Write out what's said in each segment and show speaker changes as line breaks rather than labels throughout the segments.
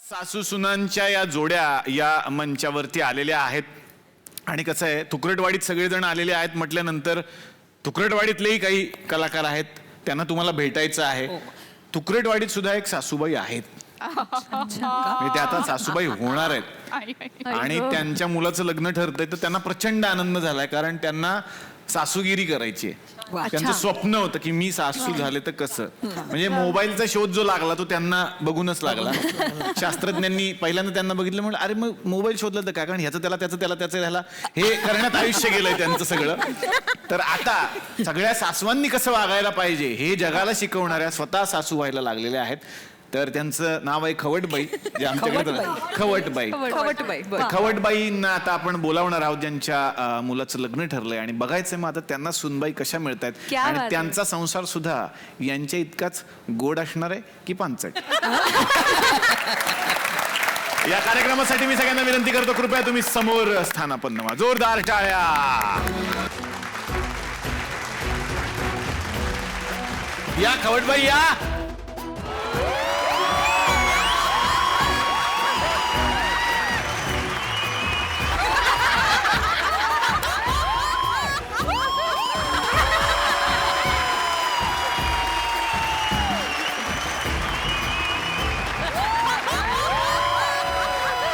सासू सुनांच्या या जोड्या या मंचावरती आलेल्या आहेत आणि कसं आहे तुकरटवाडीत सगळेजण आलेले आहेत म्हटल्यानंतर तुकरटवाडीतलेही काही कलाकार आहेत, त्यांना तुम्हाला भेटायचं आहे. तुकरटवाडीत सुद्धा एक सासूबाई आहेत, म्हणजे त्या आता सासूबाई होणार आहेत आणि त्यांच्या मुलाचं लग्न ठरतंय तर त्यांना प्रचंड आनंद झालाय, कारण त्यांना सासूगिरी करायची आहे. त्यांचं स्वप्न होतं की मी सासू झाले तर कसं, म्हणजे मोबाईलचा शोध जो लागला तो त्यांना बघूनच लागला. शास्त्रज्ञांनी पहिल्यांदा त्यांना बघितलं म्हणलं अरे मग मोबाईल शोधलं तर काय, कारण ह्याचं त्याला त्याचं त्याला त्याचं ह्याला हे करण्यात आयुष्य गेलंय त्यांचं सगळं. तर आता सगळ्या सासवांनी कसं वागायला पाहिजे हे जगाला शिकवणाऱ्या स्वतः सासू व्हायला लागलेल्या आहेत. तर त्यांचं नाव आहे खवटबाई, जे आमच्याकडे खवटबाई. खवटबाईंना आता आपण बोलावणार आहोत, ज्यांच्या मुलाचं लग्न ठरलंय आणि बघायचंय मग आता त्यांना सुनबाई कशा मिळतायत आणि त्यांचा संसार सुद्धा यांच्या इतकाच गोड असणार आहे की पांचट. या कार्यक्रमासाठी मी सगळ्यांना विनंती करतो, कृपया तुम्ही समोर स्थानापन्न व्हा. जोरदार टाळ्या. या खवटबाई या.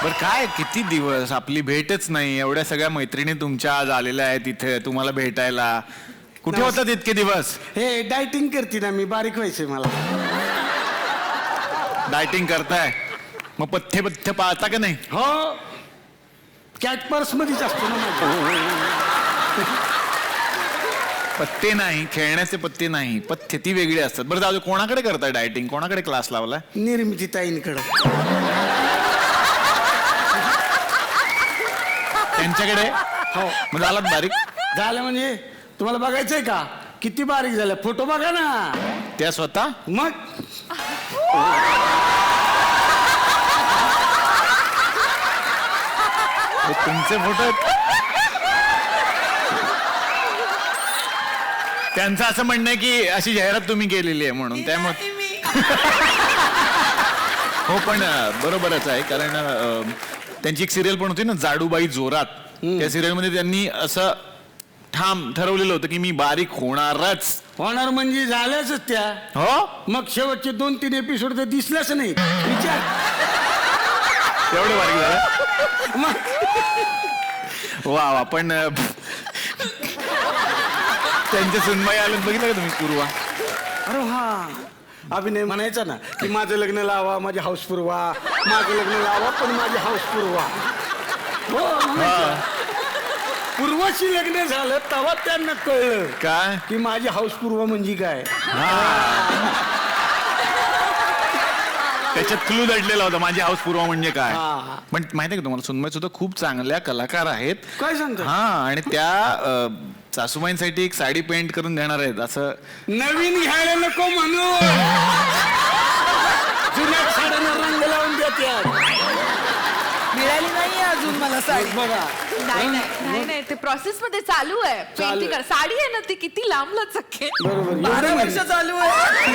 बर काय, किती दिवस आपली भेटच नाही, एवढ्या सगळ्या मैत्रिणी तुमच्या आज आलेल्या आहेत इथे तुम्हाला भेटायला. कुठे होतात इतके दिवस?
हे डायटिंग करते ना मी, बारीक व्हायचंय मला.
डायटिंग करताय मग पथ्य पथ्य पाळता का नाही?
हो, कॅट पर्स मध्येच असतो ना माझ्या.
पत्ते नाही, खेळण्याचे पत्ते नाही, पथ्य ती वेगळी असतात. बरं जाऊ दे, कोणाकडे करताय डायटिंग, कोणाकडे क्लास लावला?
निर्मिती ताईंकडे.
त्यांच्याकडे?
हो.
मग झालात बारीक?
झालं म्हणजे तुम्हाला बघायचंय का किती बारीक झालं? फोटो बघा ना.
त्या स्वतः?
मग
तुमचे फोटो? त्यांचं असं म्हणणं आहे की अशी जाहिरात तुम्ही केलेली आहे म्हणून, त्यामुळे. हो पण बरोबरच आहे, कारण त्यांची एक सिरियल पण होती ना जाडूबाई जोरात. त्या सिरियल मध्ये त्यांनी असं ठाम ठरवलेलं होतं की मी बारीक होणारच.
होणार म्हणजे झाल्याच त्या.
हो,
मग शेवटचे 2-3 एपिसोड तर दिसल्याच नाही. विचार,
एवढं बारीक झालं. वा वा. पण त्यांच्या सुनबाई आलं बघितलं का तुम्ही, पूर्वा?
अरे हा, अभिनय म्हणायचा ना की माझं लग्न लावा माझी हाऊस पुरवा, माझं लग्न लावा पण माझी हाऊस पुरवा. हो, पूर्वाशी लग्न झालं तेव्हा त्यांना कळलं
काय
की माझी हाऊस पुरवा म्हणजे काय.
त्याच्यात क्लू दडलेला होता, माझी हाऊस पूर्वा म्हणजे काय. पण माहिती आहे का तुम्हाला, सुनबाई सुद्धा खूप चांगल्या कलाकार आहेत.
काय सांगतो?
हा, आणि त्या सासूबाईंसाठी एक साडी पेंट करून देणार आहेत. असं
नवीन घ्यायला नको म्हणू, जुन्या साड्यांना रंग लावून देतात.
मिळाली नाही अजून मला साडी.
बघा,
नाही ते प्रोसेस मध्ये चालू आहे. पेंटिंग साडी आहे ना ती किती लांब लचक आहे.
बरोबर,
12 वर्ष चालू आहे.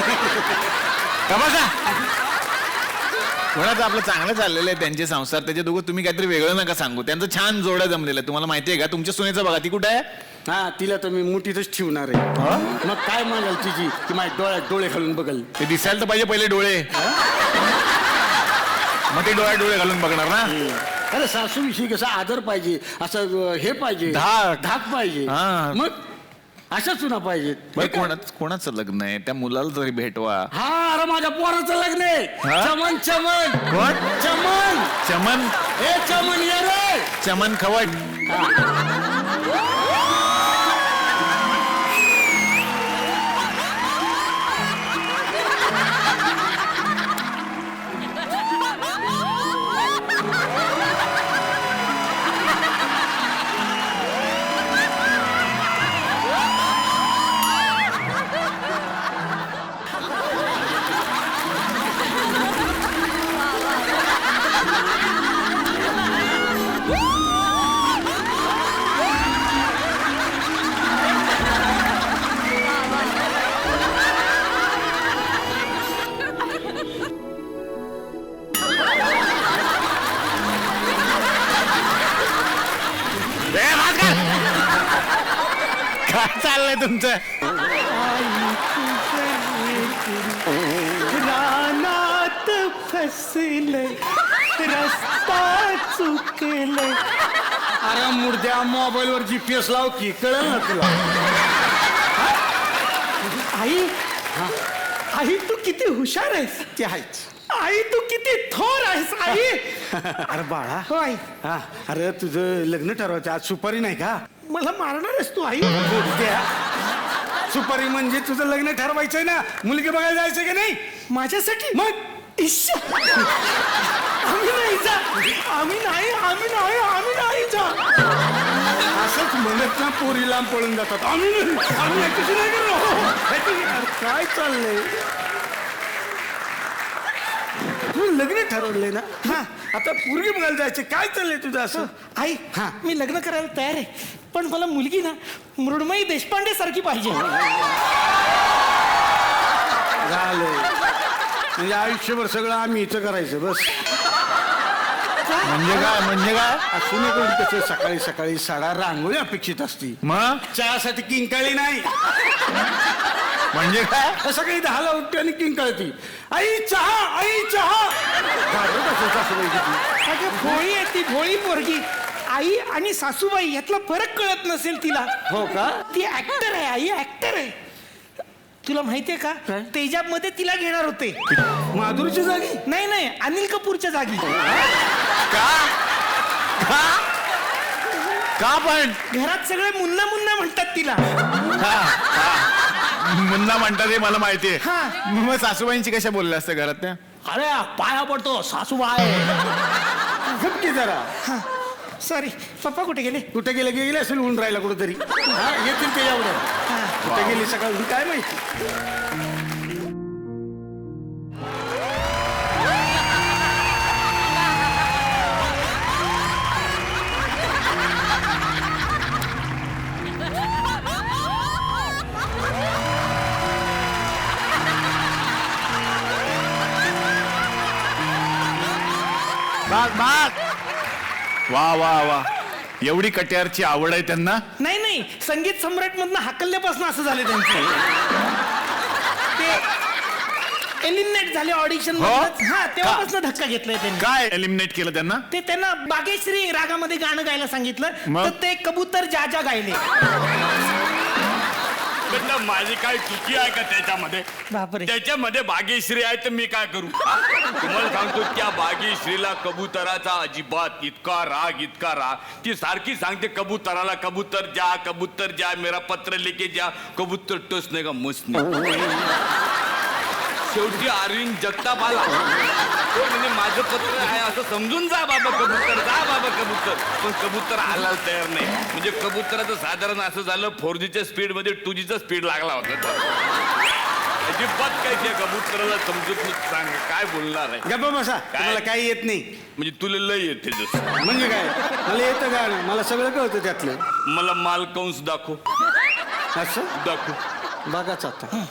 कोणाचं आपलं चांगलं चाललेलं आहे त्यांचे संसार, त्याचे दोघं. तुम्ही काहीतरी वेगळं नका सांगू, त्यांचं छान जोडं जमलेलं आहे. तुम्हाला माहिती आहे का, तुमच्या सुनेचं बघा, ती कुठे आहे?
हा, तिला तर मी मुठीतच ठेवणार आहे. मग काय म्हणाल तिची की माझ्या डोळ्यात डोळे घालून बघल.
ते दिसायला तर पाहिजे पहिले डोळे, मग ते डोळ्यात डोळे घालून बघणार ना.
अरे सासूविषयी कसा आदर पाहिजे, असं हे पाहिजे, धाक पाहिजे. मग अशा सुना पाहिजेत.
कोणाचं लग्न आहे, त्या मुलाला तरी भेटवा.
हा, अरे माझ्या पोराचं लग्न आहे. चमन चमन.
कोण?
चमन.
चमन?
ए चमन ये रे.
चमन खवट. काय चाललंय तुमचं?
रानात फसले रस्ता चुकले. अरे मुर्द्या, मोबाईल वर GPS लाव की कळलं ना तुला. आई आई तू किती हुशार आहेस. ते आहेच. आई तू किती थोर आहेस आई. अरे बाळा. हो आई. हा अरे तुझं लग्न ठरवायचं आज. सुपारी नाही का? मला मारणार आहेस तू आई. सुपारी म्हणजे तुझं लग्न ठरवायचंय ना. मुलगी बघायला जायचं की नाही माझ्यासाठी. मग आम्ही नाही जा. आम्ही नाही जा. असंच म्हणत ना पोरी लांब पळून जातात. आम्ही कशी नाही करणार. काय चाललंय. तू लग्न ठरवलंय ना. हा आता पोरगी बघायला जायचे. काय चाललंय तुझं असं. आई हा मी लग्न करायला तयार आहे पण मला मुलगी ना मृण्मयी देशपांडे सारखी पाहिजे. झालं म्हणजे आयुष्यभर सगळं आम्ही इथं करायचं बस.
म्हणजे काय
असू नये त्याचं सकाळी सकाळी साडा रांगोळी अपेक्षित असती.
मग
चहासाठी किंकाळी नाही.
म्हणजे काय?
सकाळी 10ला उठते आणि किंकाळती. आई चहा.
अगं भोळी आहे ती, भोळी पोरगी. आई आणि सासूबाई यातला फरक कळत नसेल तिला.
हो का?
ती ऍक्टर आहे आई, ऍक्टर आहे. तुला माहितीये का तेजाब मध्ये तिला घेणार होते.
माधुरीच्या जागी.
नाही अनिल कपूरच्या जागी.
का पण?
घरात सगळे मुन्ना मुन्ना म्हणतात तिला.
मुन्ना म्हणतात हे मला माहितीये.
हा.
मग सासूबाईंची कशा बोलल्या असते घरात त्या?
अरे पाया पडतो सासूबाई.
झपकी जरा.
सॉरी पप्पा कुठे गेले?
कुठे गेले असेल ऊन राहिला कुठेतरी. येतील ते एवढं. कुठे गेली सकाळी काय माहिती.
बाग वा एवढी कट्यारची आवड आहे त्यांना.
नाही संगीत सम्राट मधनं हाकलल्यापासून असं झालं त्यांचं. ते एलिमिनेट झाले ऑडिशन.
हो?
हा तेव्हापासून धक्का घेतलाय त्यांनी.
काय एलिमिनेट केलं त्यांना?
ते त्यांना बागेश्री रागामध्ये गाणं गायला सांगितलं
मग?
तर ते कबूतर जा गायले.
माझी काय चुकी आहे का त्याच्यामध्ये?
बापरे.
त्याच्यामध्ये भाग्यश्री आहे तर मी काय करू? तुम्हाला सांगतो त्या भाग्यश्रीला कबुतराचा अजिबात इतका राग ती सारखी सांगते कबुतराला कबूतर जा मेरा पत्र लेके जा. कबूतर टोच नाही का मस्त नाही. शेवटी अरविंद जगताप आला. तो म्हणजे माझं पत्र आहे असं समजून जा बाबा कबूतर. पण कबूतर आला तयार नाही. म्हणजे कबुतराचं साधारण असं झालं 4Gच्या स्पीड मध्ये 2Gचा स्पीड लागला होता. अजिबात काय त्या कबुतराला समजूत सांग काय बोलणार आहे.
गप्पा बसा. मला काही येत नाही.
म्हणजे तुला लय येते जसं.
म्हणजे काय मला येतं गाणं. मला सगळं कळतं त्यातलं.
मला मालकंस दाखव.
असं
दाखव
बघाच आता.